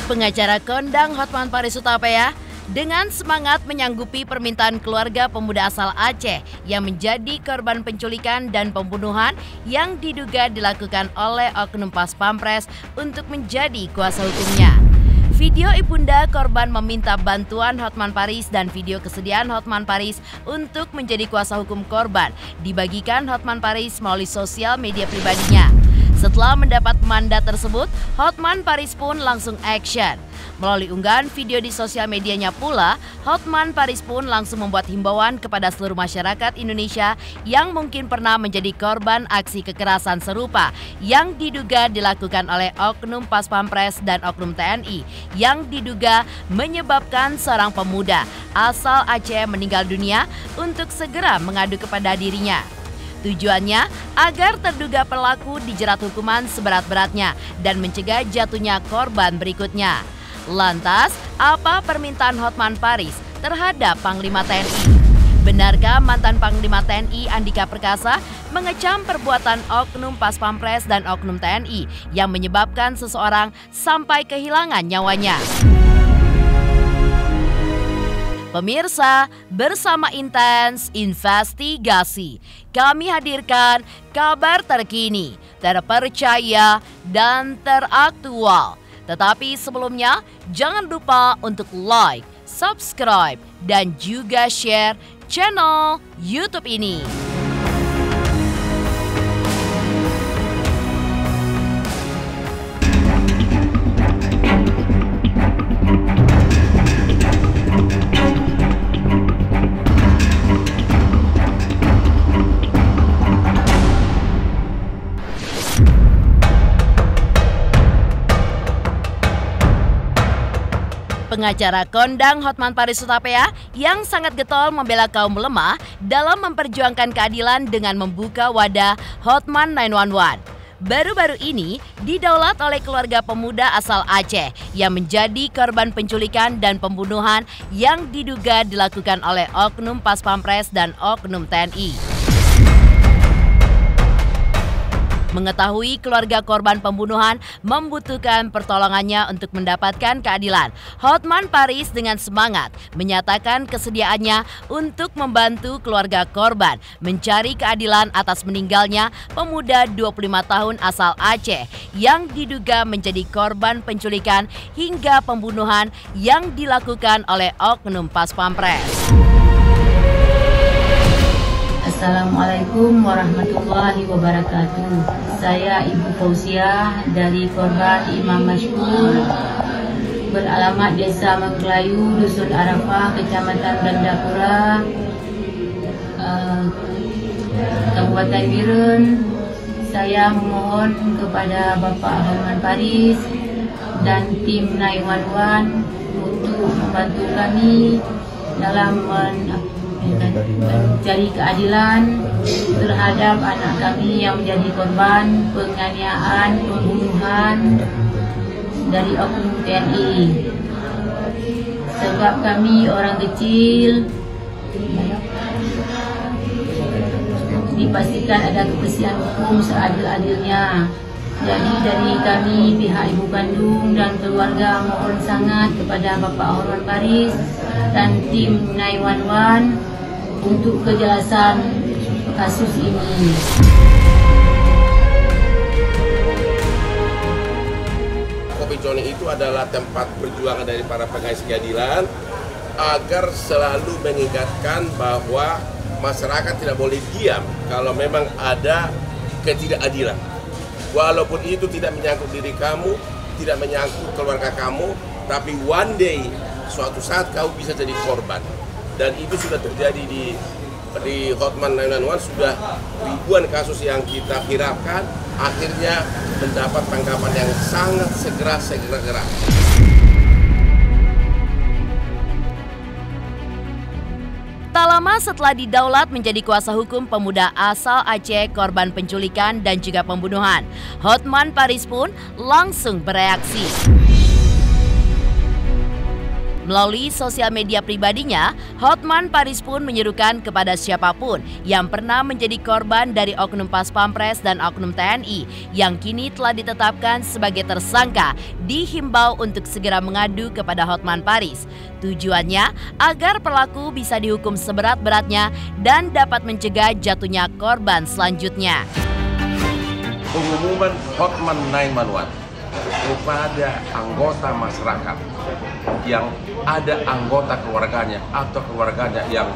Pengacara kondang Hotman Paris Hutapea dengan semangat menyanggupi permintaan keluarga pemuda asal Aceh yang menjadi korban penculikan dan pembunuhan yang diduga dilakukan oleh oknum Pas Pampres untuk menjadi kuasa hukumnya. Video ibunda korban meminta bantuan Hotman Paris dan video kesediaan Hotman Paris untuk menjadi kuasa hukum korban dibagikan Hotman Paris melalui sosial media pribadinya. Setelah mendapat mandat tersebut, Hotman Paris pun langsung action. Melalui unggahan video di sosial medianya pula, Hotman Paris pun langsung membuat himbauan kepada seluruh masyarakat Indonesia yang mungkin pernah menjadi korban aksi kekerasan serupa yang diduga dilakukan oleh oknum Pas Pampres dan oknum TNI yang diduga menyebabkan seorang pemuda asal Aceh meninggal dunia untuk segera mengadu kepada dirinya. Tujuannya agar terduga pelaku dijerat hukuman seberat-beratnya dan mencegah jatuhnya korban berikutnya. Lantas, apa permintaan Hotman Paris terhadap Panglima TNI? Benarkah mantan Panglima TNI Andika Perkasa mengecam perbuatan oknum Pas Pampres dan oknum TNI yang menyebabkan seseorang sampai kehilangan nyawanya? Pemirsa, bersama Intens Investigasi, kami hadirkan kabar terkini, terpercaya, dan teraktual. Tetapi sebelumnya, jangan lupa untuk like, subscribe, dan juga share channel YouTube ini. Pengacara kondang Hotman Paris Hutapea yang sangat getol membela kaum lemah dalam memperjuangkan keadilan dengan membuka wadah Hotman 911. Baru-baru ini didaulat oleh keluarga pemuda asal Aceh yang menjadi korban penculikan dan pembunuhan yang diduga dilakukan oleh oknum Pas Pampres dan oknum TNI. Mengetahui keluarga korban pembunuhan membutuhkan pertolongannya untuk mendapatkan keadilan, Hotman Paris dengan semangat menyatakan kesediaannya untuk membantu keluarga korban mencari keadilan atas meninggalnya pemuda 25 tahun asal Aceh yang diduga menjadi korban penculikan hingga pembunuhan yang dilakukan oleh oknum Pas Pampres. Assalamualaikum warahmatullahi wabarakatuh. Saya Ibu Fauziah dari korban Imam Mashkur, beralamat Desa Mengkelayu, Dusun Arafah, Kecamatan Gandapura, Kabupaten Biren. Saya memohon kepada Bapak Hotman Paris dan tim 911 untuk membantu kami dalam mencari keadilan terhadap anak kami yang menjadi korban penganiayaan, pembunuhan dari oknum TNI. Sebab kami orang kecil, dipastikan ada kepastian hukum seadil-adilnya. Jadi dari kami pihak ibu kandung dan keluarga mohon sangat kepada Bapak Hotman Paris dan tim 911 untuk kejelasan kasus ini. Kopiconi itu adalah tempat perjuangan dari para pengais keadilan agar selalu mengingatkan bahwa masyarakat tidak boleh diam kalau memang ada ketidakadilan. Walaupun itu tidak menyangkut diri kamu, tidak menyangkut keluarga kamu, tapi one day, suatu saat kamu bisa jadi korban. Dan itu sudah terjadi di Hotman 911, sudah ribuan kasus yang kita hirapkan, akhirnya mendapat tanggapan yang sangat segera. Tak lama setelah didaulat menjadi kuasa hukum pemuda asal Aceh korban penculikan dan juga pembunuhan, Hotman Paris pun langsung bereaksi. Melalui sosial media pribadinya, Hotman Paris pun menyerukan kepada siapapun yang pernah menjadi korban dari oknum Pas Pampres dan oknum TNI yang kini telah ditetapkan sebagai tersangka dihimbau untuk segera mengadu kepada Hotman Paris. Tujuannya agar pelaku bisa dihukum seberat-beratnya dan dapat mencegah jatuhnya korban selanjutnya. Pengumuman Hotman 911 kepada anggota masyarakat yang ada anggota keluarganya atau keluarganya yang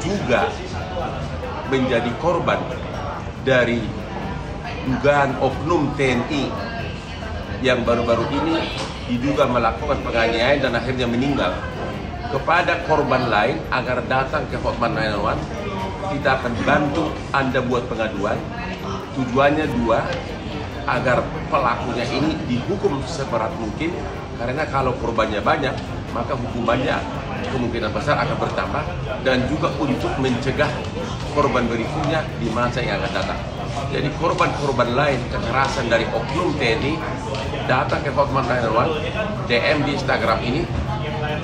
juga menjadi korban dari dugaan oknum TNI yang baru-baru ini diduga melakukan penganiayaan dan akhirnya meninggal, kepada korban lain agar datang ke Hotman 911. Kita akan bantu Anda buat pengaduan. Tujuannya dua, agar pelakunya ini dihukum seberat mungkin, karena kalau korbannya banyak maka hukumannya kemungkinan besar akan bertambah, dan juga untuk mencegah korban berikutnya di masa yang akan datang. Jadi korban-korban lain kekerasan dari oknum TNI datang ke Hotman 911, DM di Instagram ini,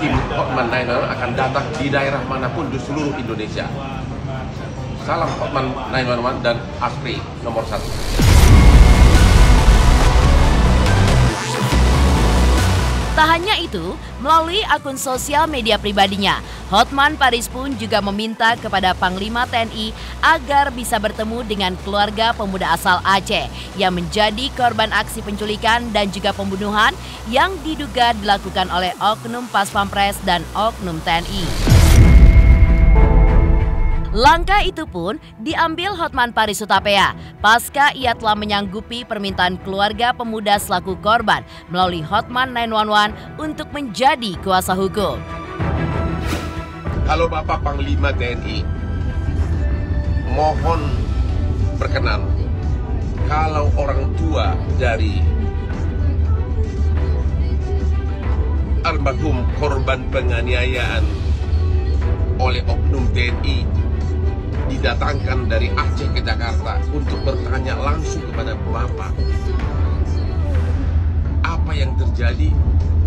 tim Hotman 911 akan datang di daerah manapun di seluruh Indonesia. Salam Hotman 911 dan ASPRI nomor 1. Tak hanya itu, melalui akun sosial media pribadinya, Hotman Paris pun juga meminta kepada Panglima TNI agar bisa bertemu dengan keluarga pemuda asal Aceh yang menjadi korban aksi penculikan dan juga pembunuhan yang diduga dilakukan oleh oknum Pas Pampres dan oknum TNI. Langkah itu pun diambil Hotman Paris Hutapea pasca ia telah menyanggupi permintaan keluarga pemuda selaku korban melalui Hotman 911 untuk menjadi kuasa hukum. Kalau Bapak Panglima TNI mohon berkenan, kalau orang tua dari almarhum korban penganiayaan oleh oknum TNI didatangkan dari Aceh ke Jakarta untuk bertanya langsung kepada Bapak apa yang terjadi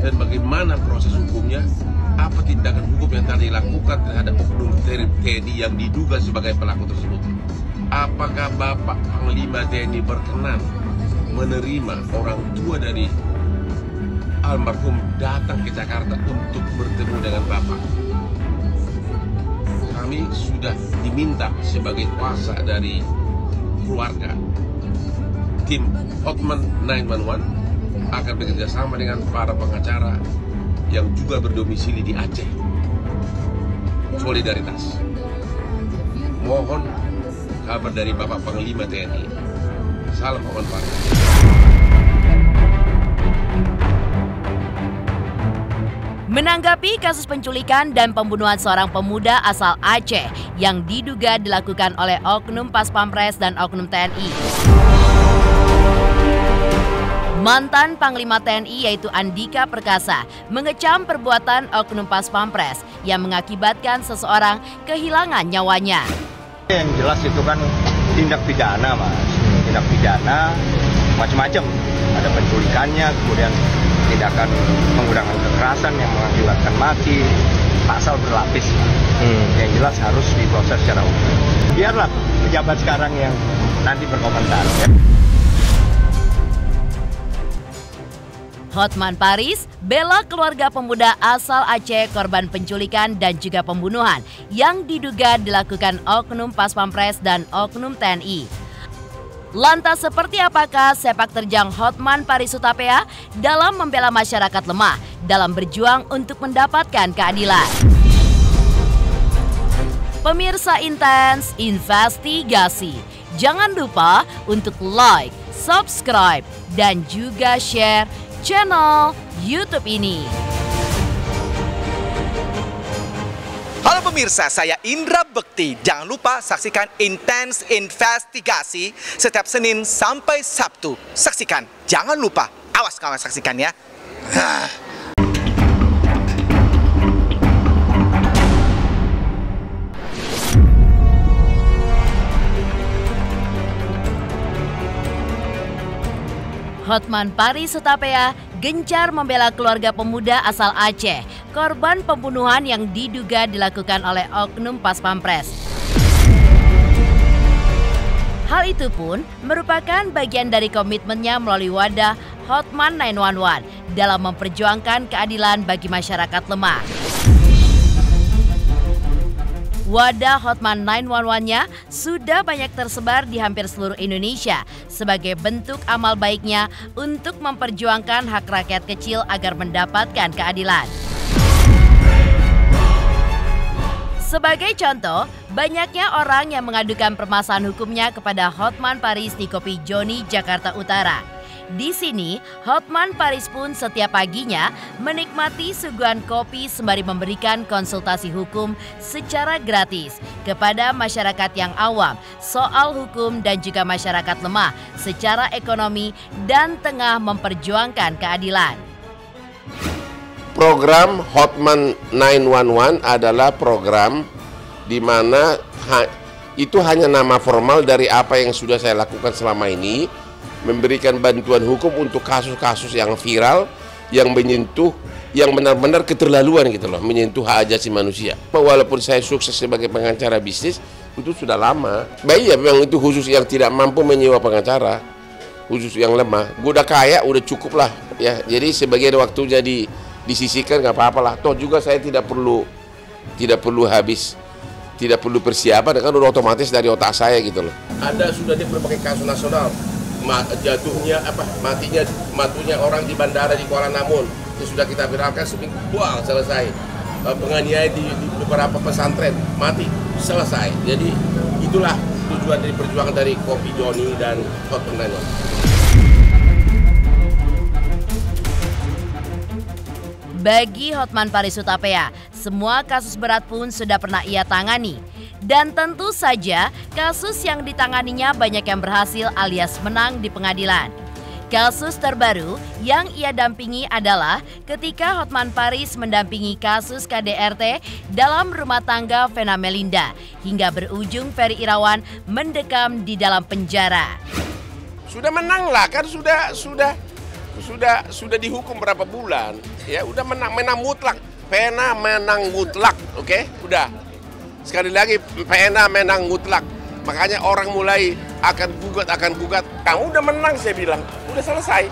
dan bagaimana proses hukumnya, apa tindakan hukum yang telah dilakukan terhadap oknum TNI yang diduga sebagai pelaku tersebut. Apakah Bapak Panglima TNI berkenan menerima orang tua dari almarhum datang ke Jakarta untuk bertemu dengan Bapak? Kami sudah diminta sebagai kuasa dari keluarga. Tim Hotman 911 akan bekerjasama dengan para pengacara yang juga berdomisili di Aceh. Solidaritas. Mohon kabar dari Bapak Panglima TNI. Salam Hotman Paris. Menanggapi kasus penculikan dan pembunuhan seorang pemuda asal Aceh yang diduga dilakukan oleh oknum Pas Pampres dan oknum TNI, mantan Panglima TNI yaitu Andika Perkasa mengecam perbuatan oknum Pas Pampres yang mengakibatkan seseorang kehilangan nyawanya. Yang jelas itu kan tindak pidana, Mas. Tindak pidana macam-macam. Ada penculikannya, kemudian tindakan menggunakan kekerasan yang mengakibatkan mati, pasal berlapis. Yang jelas harus diproses secara hukum. Biarlah pejabat sekarang yang nanti berkomentar. Ya. Hotman Paris bela keluarga pemuda asal Aceh korban penculikan dan juga pembunuhan yang diduga dilakukan oknum Pas Pampres dan oknum TNI. Lantas seperti apakah sepak terjang Hotman Paris Hutapea dalam membela masyarakat lemah dalam berjuang untuk mendapatkan keadilan? Pemirsa Intens Investigasi, jangan lupa untuk like, subscribe, dan juga share channel YouTube ini. Halo pemirsa, saya Indra Bekti. Jangan lupa saksikan Intens Investigasi setiap Senin sampai Sabtu. Saksikan, jangan lupa. Awas kawan, saksikan ya. Hotman Paris Hutapea gencar membela keluarga pemuda asal Aceh korban pembunuhan yang diduga dilakukan oleh oknum Pas Pampres. Hal itu pun merupakan bagian dari komitmennya melalui wadah Hotman 911 dalam memperjuangkan keadilan bagi masyarakat lemah. Wadah Hotman 911-nya sudah banyak tersebar di hampir seluruh Indonesia sebagai bentuk amal baiknya untuk memperjuangkan hak rakyat kecil agar mendapatkan keadilan. Sebagai contoh, banyaknya orang yang mengadukan permasalahan hukumnya kepada Hotman Paris di Kopi Joni, Jakarta Utara. Di sini, Hotman Paris pun setiap paginya menikmati suguhan kopi sembari memberikan konsultasi hukum secara gratis kepada masyarakat yang awam soal hukum dan juga masyarakat lemah secara ekonomi dan tengah memperjuangkan keadilan. Program Hotman 911 adalah program di mana itu hanya nama formal dari apa yang sudah saya lakukan selama ini, memberikan bantuan hukum untuk kasus-kasus yang viral, yang menyentuh, yang benar-benar keterlaluan gitu loh, menyentuh hak asasi manusia. Walaupun saya sukses sebagai pengacara bisnis, itu sudah lama. Baik ya, memang itu khusus yang tidak mampu menyewa pengacara, khusus yang lemah. Gue udah kaya, udah cukup lah ya. Jadi sebagian waktunya disisihkan nggak apa-apa lah. Toh juga saya tidak perlu persiapan, kan udah otomatis dari otak saya gitu loh. Ada sudah di berbagai kasus nasional. Matinya orang di bandara di Kuala Namun itu sudah kita viralkan, seminggu buang selesai. Penganiaya di beberapa pesantren mati selesai. Jadi itulah tujuan dari perjuangan dari Kopi Joni dan Hotman 911. Bagi Hotman Paris Hutapea, semua kasus berat pun sudah pernah ia tangani. Dan tentu saja kasus yang ditanganinya banyak yang berhasil alias menang di pengadilan. Kasus terbaru yang ia dampingi adalah ketika Hotman Paris mendampingi kasus KDRT dalam rumah tangga Vena Melinda hingga berujung Ferry Irawan mendekam di dalam penjara. Sudah menang lah, kan sudah dihukum berapa bulan. Ya udah menang mutlak. Vena menang mutlak, oke? Udah. Sekali lagi, Vena menang mutlak. Makanya orang mulai akan gugat. Kamu udah menang, saya bilang. Udah selesai.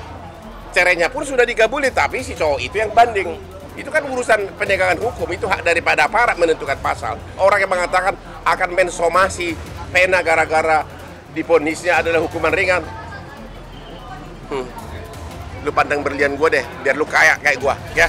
Cerainya pun sudah dikabuli, tapi si cowok itu yang banding. Itu kan urusan penegakan hukum, itu hak daripada aparat menentukan pasal. Orang yang mengatakan akan mensomasi Vena gara-gara divonisnya adalah hukuman ringan. Lu pandang berlian gue deh, biar lu kaya kayak gue, ya.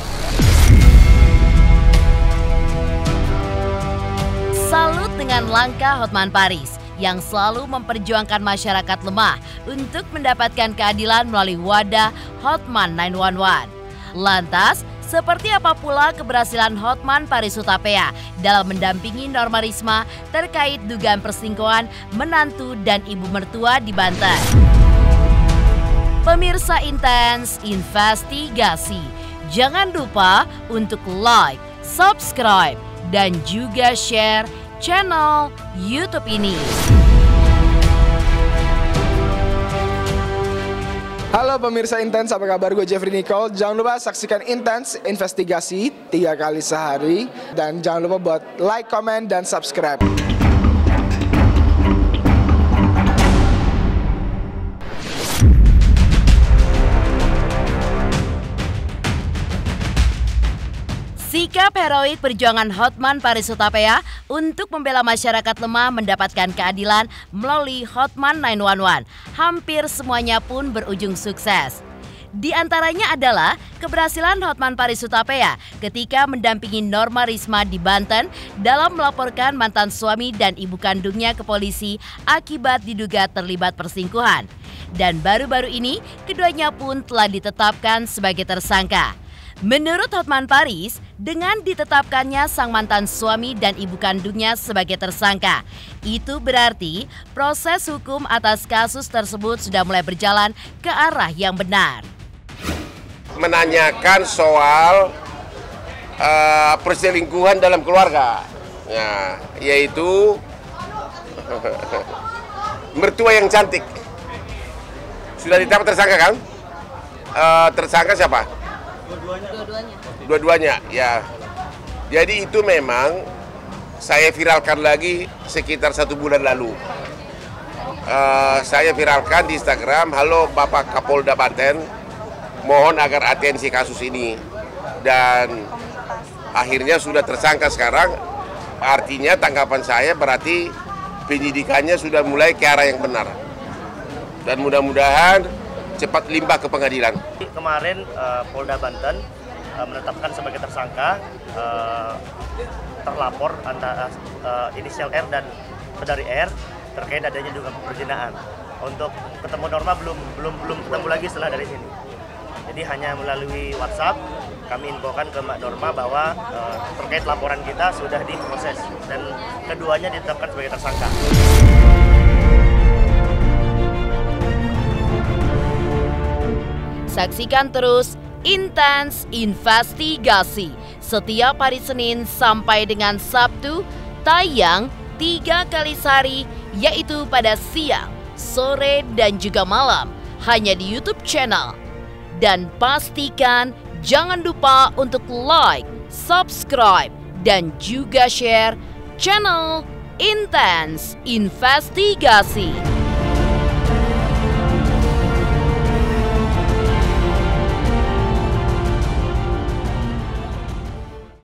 Salut dengan langkah Hotman Paris yang selalu memperjuangkan masyarakat lemah untuk mendapatkan keadilan melalui wadah Hotman 911. Lantas, seperti apa pula keberhasilan Hotman Paris Hutapea dalam mendampingi Norma Risma terkait dugaan perselingkuhan menantu dan ibu mertua di Banten? Pemirsa Intens Investigasi, jangan lupa untuk like, subscribe, dan juga share channel YouTube ini. Halo pemirsa Intens, apa kabar? Gue Jeffrey Nicole. Jangan lupa saksikan Intens Investigasi 3 kali sehari. Dan jangan lupa buat like, comment, dan subscribe. Sikap heroik perjuangan Hotman Paris Hutapea untuk membela masyarakat lemah mendapatkan keadilan melalui Hotman 911 hampir semuanya pun berujung sukses. Di antaranya adalah keberhasilan Hotman Paris Hutapea ketika mendampingi Norma Risma di Banten dalam melaporkan mantan suami dan ibu kandungnya ke polisi akibat diduga terlibat perselingkuhan. Dan baru-baru ini keduanya pun telah ditetapkan sebagai tersangka. Menurut Hotman Paris, dengan ditetapkannya sang mantan suami dan ibu kandungnya sebagai tersangka, itu berarti proses hukum atas kasus tersebut sudah mulai berjalan ke arah yang benar. Menanyakan soal perselingkuhan dalam keluarga, ya, yaitu mertua yang cantik. Sudah ditangkap tersangka kan? Tersangka siapa? Dua-duanya, ya. Jadi itu memang saya viralkan lagi sekitar 1 bulan lalu. Saya viralkan di Instagram, halo Bapak Kapolda Banten, mohon agar atensi kasus ini. Dan akhirnya sudah tersangka sekarang, artinya tanggapan saya berarti penyidikannya sudah mulai ke arah yang benar. Dan mudah-mudahan cepat limbah ke pengadilan. Kemarin Polda Banten menetapkan sebagai tersangka terlapor antara inisial R dan saudari R terkait adanya dugaan perzinahan. Untuk ketemu Norma belum ketemu lagi setelah dari sini. Jadi hanya melalui WhatsApp kami infokan ke Mbak Norma bahwa terkait laporan kita sudah diproses dan keduanya ditetapkan sebagai tersangka. Saksikan terus Intens Investigasi setiap hari Senin sampai dengan Sabtu, tayang 3 kali sehari, yaitu pada siang, sore, dan juga malam, hanya di YouTube channel. Dan pastikan jangan lupa untuk like, subscribe, dan juga share channel Intens Investigasi.